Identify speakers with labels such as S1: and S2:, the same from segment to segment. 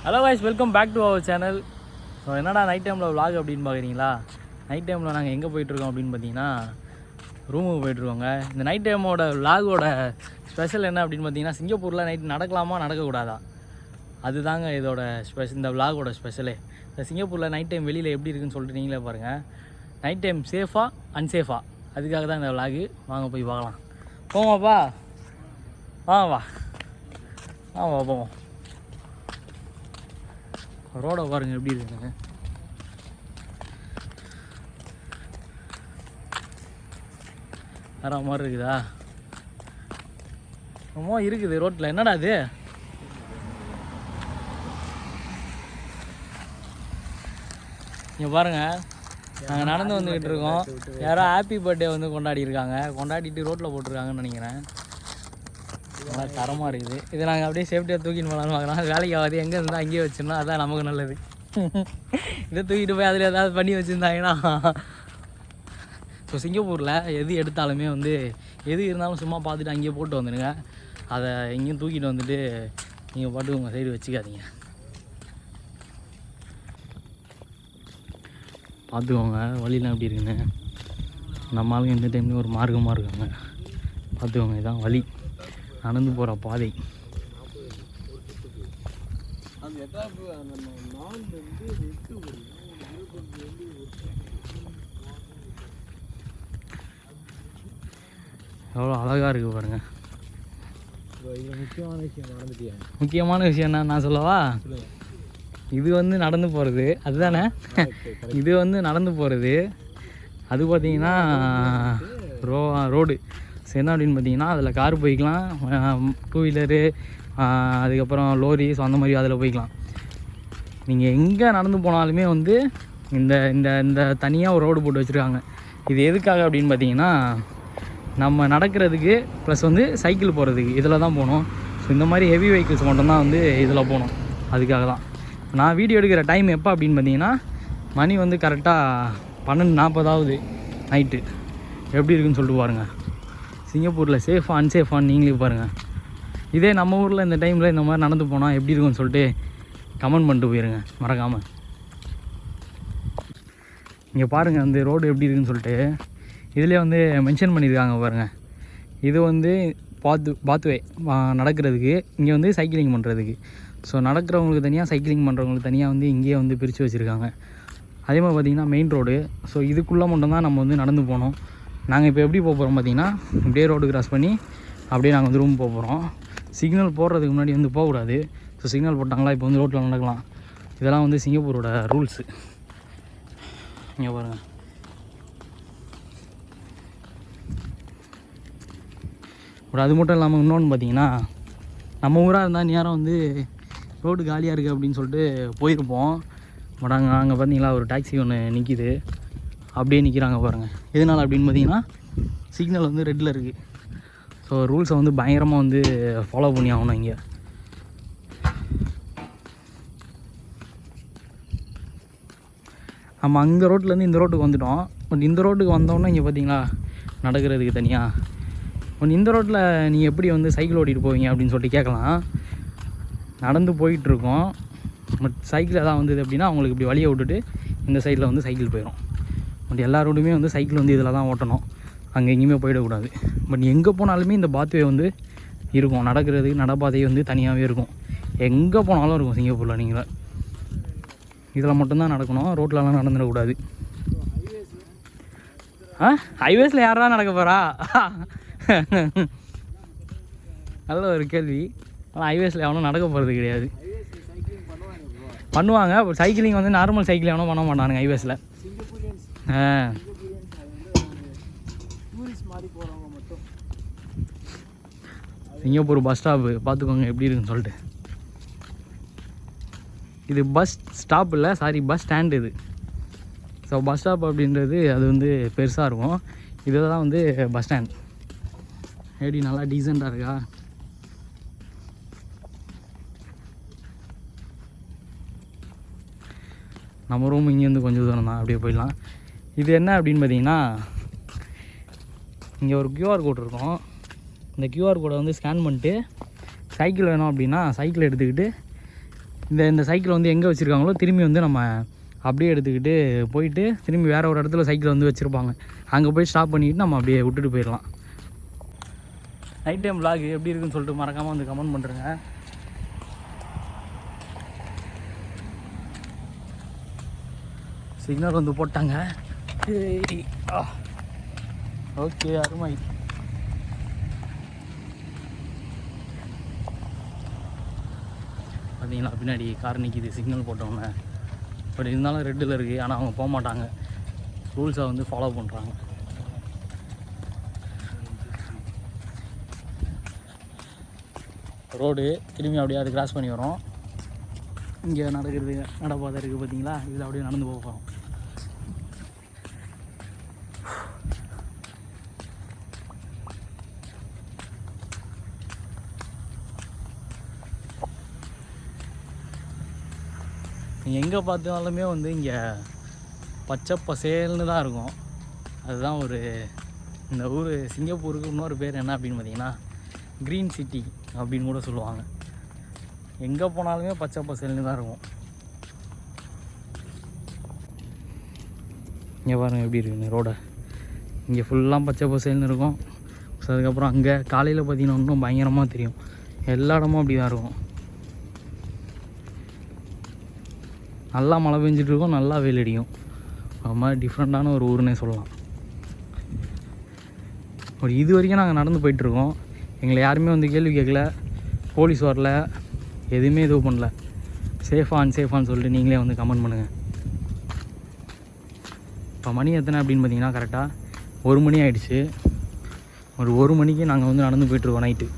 S1: Hello guys, welcome back to our channel. So என்னடா night டைமில் vlog அப்படின்னு பார்க்குறீங்களா? நைட் டைமில் நாங்கள் எங்கே போயிட்டுருக்கோம் அப்படின்னு பார்த்தீங்கன்னா ரூமுக்கு போயிட்டுருக்கோங்க. இந்த நைட் டைமோட vlogோட ஸ்பெஷல் என்ன அப்படின்னு பார்த்தீங்கன்னா சிங்கப்பூரில் நைட் நடக்கலாமா நடக்கக்கூடாதா அதுதாங்க இதோட இந்த vlogோட ஸ்பெஷலே. இந்த சிங்கப்பூரில் நைட் டைம் வெளியில் எப்படி இருக்குன்னு சொல்லிட்டு நீங்களே பாருங்கள். நைட் டைம் சேஃபாக அன்சேஃபாக அதுக்காக தான் இந்த vlog. வாங்க போய் பார்க்கலாம். போவாப்பா வா போவோம். ரோடை பாருங்க எப்படி இருக்குங்க. வேற மாதிரி இருக்குதா? ரொம்ப இருக்குது ரோட்டில். என்னடா அது? இங்கே பாருங்க, நாங்கள் நடந்து வந்துக்கிட்டு இருக்கோம். யாரோ ஹாப்பி பர்த்டே வந்து கொண்டாடி இருக்காங்க, கொண்டாடிட்டு ரோட்டில் போட்டிருக்காங்கன்னு நினைக்கிறேன். நல்லா தரமாக இருக்குது. இதை நாங்கள் அப்படியே சேஃப்டியாக தூக்கின்னு போகலான்னு பார்க்கலாம். வேலைக்கு ஆகாது, எங்கே இருந்தால் அங்கேயே வச்சுருந்தோம், அதுதான் நமக்கு நல்லது. இதை தூக்கிட்டு போய் அதில் ஏதாவது பண்ணி வச்சுருந்தாங்கன்னா. ஸோ சிங்கப்பூரில் எது எடுத்தாலுமே வந்து எது இருந்தாலும் சும்மா பார்த்துட்டு அங்கேயே போட்டு வந்துடுங்க. அதை எங்கேயும் தூக்கிட்டு வந்துட்டு நீங்கள் பாட்டு உங்கள் சைடு வச்சுக்காதீங்க. பார்த்துக்கோங்க வழியெலாம் எப்படி இருக்குன்னு. நம்ம ஆளுங்க இந்த டைம்லேயும் ஒரு மார்க்கமாக இருக்காங்க. பார்த்துக்கோங்க, இதுதான் வழி, நடந்து போகிற பாதை. எவ்வளோ அழகாக இருக்குது பாருங்கள். முக்கியமான விஷயம் என்ன நான் சொல்லவா? இது வந்து நடந்து போகிறது அதுதானே. இது வந்து நடந்து போகிறது. அது பார்த்திங்கன்னா ரோடு. சரி, என்ன அப்படின்னு பார்த்தீங்கன்னா அதில் கார் போய்க்கலாம், 2 வீலரு, அதுக்கப்புறம் லோரி, ஸோ அந்த மாதிரி அதில் போய்க்கலாம். நீங்கள் எங்கே நடந்து போனாலுமே வந்து இந்த இந்த இந்த தனியாக ஒரு ரோடு போட்டு வச்சுருக்காங்க. இது எதுக்காக அப்படின்னு பார்த்தீங்கன்னா நம்ம நடக்கிறதுக்கு ப்ளஸ் வந்து சைக்கிள் போகிறதுக்கு இதில் தான் போகணும். ஸோ இந்த மாதிரி ஹெவி வெஹிக்கிள்ஸ் மட்டும்தான் வந்து இதில் போகணும். அதுக்காக தான் நான் வீடியோ எடுக்கிற டைம் எப்போ அப்படின்னு பார்த்தீங்கன்னா மணி வந்து கரெக்டாக 12:40 நைட்டு. எப்படி இருக்குன்னு சொல்லிட்டு பாருங்கள். சிங்கப்பூரில் சேஃபாக அன்சேஃபான்னு நீங்களே பாருங்கள். இதே நம்ம ஊரில் இந்த டைமில் இந்த மாதிரி நடந்து போனால் எப்படி இருக்குன்னு சொல்லிட்டு கமெண்ட் பண்ணிட்டு போயிருங்க மறக்காமல். இங்கே பாருங்கள் அந்த ரோடு எப்படி இருக்குன்னு சொல்லிட்டு இதிலே வந்து மென்ஷன் பண்ணியிருக்காங்க பாருங்கள். இது வந்து பாத்வே நடக்கிறதுக்கு, இங்கே வந்து சைக்கிளிங் பண்ணுறதுக்கு. ஸோ நடக்கிறவங்களுக்கு தனியாக, சைக்கிளிங் பண்ணுறவங்களுக்கு தனியாக வந்து இங்கேயே வந்து பிரித்து வச்சுருக்காங்க. அதே மாதிரி பார்த்திங்கன்னா மெயின் ரோடு. ஸோ இதுக்குள்ளே மட்டும்தான் நம்ம வந்து நடந்து போகணும். நாங்கள் இப்போ எப்படி போக போகிறோம் பார்த்திங்கன்னா இப்படியே ரோடு கிராஸ் பண்ணி அப்படியே நாங்கள் வந்து ரூம் போக போகிறோம். சிக்னல் போடுறதுக்கு முன்னாடி வந்து போகக்கூடாது. ஸோ சிக்னல் போட்டாங்களா இப்போ வந்து ரோட்டில் நடக்கலாம். இதெல்லாம் வந்து சிங்கப்பூரோட ரூல்ஸு. இங்கே பாருங்கள். அது மட்டும் இல்லாமல் இன்னொன்று பார்த்திங்கன்னா நம்ம ஊராக இருந்தால் நேரம் வந்து ரோடு காலியாக இருக்குது அப்படின்னு சொல்லிட்டு போயிருப்போம். பட் அங்கே பார்த்தீங்களா ஒரு டாக்ஸி ஒன்று நிற்கிது, அப்படியே நிற்கிறாங்க பாருங்கள். எதனால் அப்படின்னு பார்த்தீங்கன்னா சிக்னல் வந்து ரெட்டில் இருக்குது. ஸோ ரூல்ஸை வந்து பயங்கரமாக வந்து ஃபாலோ பண்ணி ஆகணும் இங்கே. நம்ம அங்கே ரோட்லேருந்து இந்த ரோட்டுக்கு வந்துவிட்டோம். பட் இந்த ரோட்டுக்கு வந்தோன்னே இங்கே பார்த்தீங்களா நடக்கிறதுக்கு தனியாக. பட் இந்த ரோட்டில் நீங்கள் எப்படி வந்து சைக்கிள் ஓட்டிகிட்டு போவீங்க அப்படின்னு சொல்லிட்டு கேட்கலாம். நடந்து போயிட்டுருக்கோம். பட் சைக்கிள் எதாவது வந்தது அப்படின்னா அவங்களுக்கு இப்படி வழியை விட்டுட்டு இந்த சைடில் வந்து சைக்கிள் போயிடும். பட் எல்லா ரோடுமே வந்து சைக்கிள் வந்து இதில் தான் ஓட்டணும், அங்கே எங்கேயுமே போயிடக்கூடாது. பட் எங்கே போனாலுமே இந்த பாத்வே வந்து இருக்கும். நடக்கிறதுக்கு நடப்பாதை வந்து தனியாகவே இருக்கும். எங்கே போனாலும் இருக்கும் சிங்கப்பூரில். நீங்கள் இதில் மட்டும்தான் நடக்கணும், ரோட்லலாம் நடந்துடக்கூடாது. ஹைவேஸில் யாரா நடக்க போகிறா? நல்ல ஒரு கேள்வி. ஆனால் ஹைவேஸில் எவனும் நடக்க போகிறது கிடையாது. பண்ணுவாங்க, இப்போ சைக்கிளிங் வந்து நார்மல் சைக்கிள் எவனும் பண்ண மாட்டானுங்க ஹைவேஸில். சிங்கப்பூர் பஸ் ஸ்டாப்பு பார்த்துக்கோங்க எப்படி இருக்குன்னு சொல்லிட்டு. இது பஸ் ஸ்டாப் இல்லை, சாரி பஸ் ஸ்டாண்டு இது. ஸோ பஸ் ஸ்டாப் அப்படின்றது அது வந்து பெருசாக இருக்கும். இதுதான் வந்து பஸ் ஸ்டாண்ட். எப்படி நல்லா டீசெண்டாக இருக்கா? நம்ம ரூம் இங்கேருந்து கொஞ்சம் தூரம் தான், அப்படியே போயிடலாம். இது என்ன அப்படின்னு பார்த்தீங்கன்னா இங்கே ஒரு QR கோட் இருக்கும். இந்த QR கோடை வந்து ஸ்கேன் பண்ணிட்டு சைக்கிள் வேணும் அப்படின்னா சைக்கிள் எடுத்துக்கிட்டு இந்த சைக்கிள் வந்து எங்கே வச்சுருக்காங்களோ திரும்பி வந்து நம்ம அப்படியே எடுத்துக்கிட்டு போயிட்டு திரும்பி வேறு ஒரு இடத்துல சைக்கிள் வந்து வச்சுருப்பாங்க, அங்கே போய் ஸ்டாப் பண்ணிவிட்டு நம்ம அப்படியே விட்டுட்டு போயிடலாம். நைட் டைம் vlog எப்படி இருக்குன்னு சொல்லிட்டு மறக்காமல் வந்து கமெண்ட் பண்ணுறேங்க. சிக்னல் வந்து போட்டாங்க. ஓகே, அருமை. பார்த்தீங்களா பின்னாடி கார் நிற்கிது சிக்னல் போட்டோன்னே. பட் இருந்தாலும் ரெட்டில் இருக்குது, ஆனால் அவங்க போக மாட்டாங்க, ரூல்ஸை வந்து ஃபாலோ பண்ணுறாங்க. ரோடு திரும்பி அப்படியே அது கிராஸ் பண்ணி வரோம். இங்கே நடப்பாதை இருக்குது பார்த்தீங்களா, இதில் அப்படியே நடந்து போக போகிறோம். நீங்கள் எங்கே பார்த்தாலுமே வந்து இங்கே பச்சை பசேல்னு தான் இருக்கும். அதுதான் ஒரு இந்த ஊர் சிங்கப்பூருக்கு இன்னொரு பேர் என்ன அப்படின்னு பார்த்தீங்கன்னா க்ரீன் சிட்டி அப்படின்னு கூட சொல்லுவாங்க. எங்கே போனாலுமே பச்சை பசேல்னு தான் இருக்கும். இங்கே பாருங்கள் எப்படி இருக்குங்க ரோடை. இங்கே ஃபுல்லாக பச்சை பசேல்னு இருக்கும். ஸோ அதுக்கப்புறம் அங்கே காலையில் பார்த்தீங்கன்னா இன்னும் பயங்கரமாக தெரியும். எல்லா இடமும் அப்படி தான் இருக்கும். நல்லா மழை பெஞ்சிட்ருக்கும், நல்லா வெயில் அடிக்கும். அது மாதிரி டிஃப்ரெண்ட்டான ஒரு ஊருன்னே சொல்லலாம். ஒரு இது வரைக்கும் நாங்கள் நடந்து போயிட்டுருக்கோம். எங்களை யாருமே வந்து கேள்வி கேட்கல, போலீஸ் வரல, எதுவுமே இது பண்ணல. சேஃபா அன்சேஃபான்னு சொல்லிட்டு நீங்களே வந்து கமெண்ட் பண்ணுங்கள். இப்போ மணி எத்தனை அப்படின்னு பார்த்தீங்கன்னா கரெக்டாக 1 மணி ஆகிடுச்சு. ஒரு 1 மணிக்கு நாங்கள் வந்து நடந்து போயிட்டுருக்கோம் நைட்டு.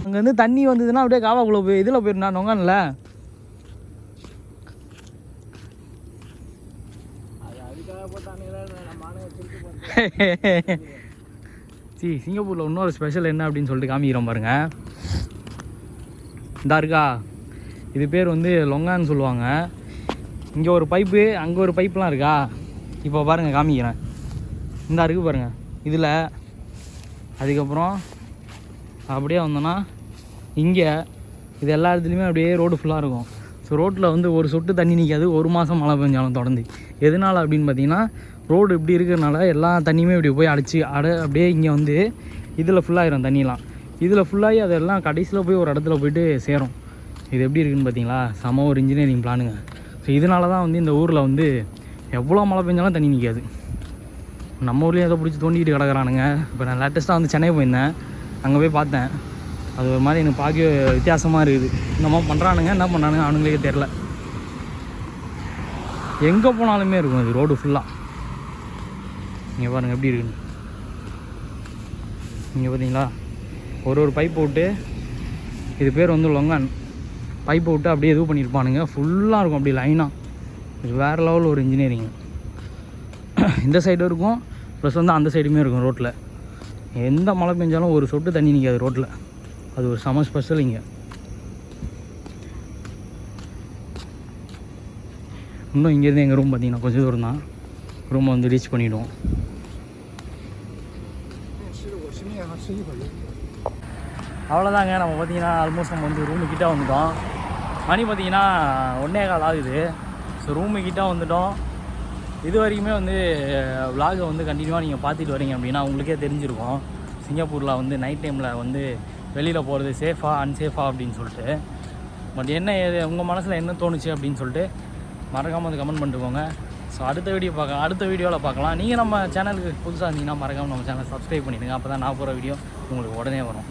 S1: அங்கே வந்து தண்ணி வந்ததுன்னா அப்படியே காவாக்குள்ளே போய் இதில் போயிருந்தா நொங்கன்ல. சிங்கப்பூரில் இன்னொரு ஸ்பெஷல் என்ன அப்படின்னு சொல்லிட்டு காமிக்கிறோம் பாருங்க. இந்தா இருக்கா, இது பேர் வந்து லொங்கான்னு சொல்லுவாங்க. இங்கே ஒரு பைப்பு, அங்கே ஒரு பைப்லாம் இருக்கா. இப்போ பாருங்கள் காமிக்கிறேன். இந்தா இருக்குது பாருங்கள் இதில். அதுக்கப்புறம் அப்படியே வந்தோன்னா இங்கே இது எல்லா இடத்துலையுமே அப்படியே ரோடு ஃபுல்லாக இருக்கும். ஸோ ரோட்டில் வந்து ஒரு சொட்டு தண்ணி நிற்காது, 1 மாதம் மழை பெஞ்சாலும் தொடர்ந்து. எதனால் அப்படின்னு பார்த்தீங்கன்னா ரோடு இப்படி இருக்கிறதுனால எல்லா தண்ணியுமே இப்படி போய் அப்படியே இங்கே வந்து இதில் ஃபுல்லாகிடும் தண்ணிலாம். இதில் ஃபுல்லாகி அதெல்லாம் கடைசியில் போய் ஒரு இடத்துல போய்ட்டு சேரும். இது எப்படி இருக்குதுன்னு பார்த்தீங்களா, செம ஒரு இன்ஜினியரிங் பிளானுங்க. ஸோ இதனால தான் வந்து இந்த ஊரில் வந்து எவ்வளோ மழை பெஞ்சாலும் தண்ணி நிற்காது. நம்ம ஊர்லேயும் ஏதோ பிடிச்சி தோண்டிக்கிட்டு கிடக்குறானுங்க. இப்போ நான் லேட்டஸ்ட்டாக வந்து சென்னை போயிருந்தேன், அங்கே போய் பார்த்தேன். அது ஒரு மாதிரி எனக்கு பார்க்க வித்தியாசமாக இருக்குது. இந்த மாதிரி பண்ணுறானுங்க, என்ன பண்ணுறானுங்க அவனுங்களுக்கே தெரில. எங்கே போனாலுமே இருக்கும் அது ரோடு ஃபுல்லாக. இங்கே பாருங்கள் எப்படி இருக்குன்னு. இங்கே பார்த்தீங்களா ஒரு பைப்பை விட்டு, இது பேர் வந்து லொங்கான், பைப்பை விட்டு அப்படியே இது பண்ணியிருப்பானுங்க. ஃபுல்லாக இருக்கும் அப்படி லைனாக. இது வேறு லெவலில் ஒரு இன்ஜினியரிங். இந்த சைடும் இருக்கும், ப்ளஸ் வந்து அந்த சைடுமே இருக்கும். ரோட்டில் எந்த மழை பெஞ்சாலும் ஒரு சொட்டு தண்ணி நிற்காது ரோட்டில். அது ஒரு செம ஸ்பெஷல். இங்கே இன்னும் இங்கேருந்து எங்கள் ரூம் பார்த்தீங்கன்னா கொஞ்சம் தூரம் தான். ரூமை வந்து ரீச் பண்ணிவிடுவோம். அவ்வளோதாங்க. நம்ம பார்த்தீங்கன்னா ஆல்மோஸ்ட் நம்ம வந்து ரூமுக்கிட்ட வந்துட்டோம். மணி பார்த்தீங்கன்னா 1:15 ஆகுது. ஸோ ரூமுக்கிட்ட வந்துட்டோம். இது வரைக்குமே வந்து விலாகை வந்து கண்டினியூவாக நீங்கள் பார்த்துட்டு வரீங்க அப்படின்னா உங்களுக்கே தெரிஞ்சிருக்கும் சிங்கப்பூரில் வந்து நைட் டைமில் வந்து வெளியில் போகிறது சேஃபா அன்சேஃபா அப்படின்னு சொல்லிட்டு. பட் என்ன உங்கள் மனசில் என்ன தோணுச்சு அப்படின்னு சொல்லிட்டு மறக்காமல் வந்து கமெண்ட் பண்ணிட்டுக்கோங்க. ஸோ அடுத்த வீடியோவில் பார்க்கலாம். நீங்கள் நம்ம சேனலுக்கு புதுசாக இருந்தீங்கன்னா மறக்காமல் நம்ம சேனலை சப்ஸ்கிரைப் பண்ணிடுங்க. அப்போ தான் நான் போகிற வீடியோ உங்களுக்கு உடனே வரும்.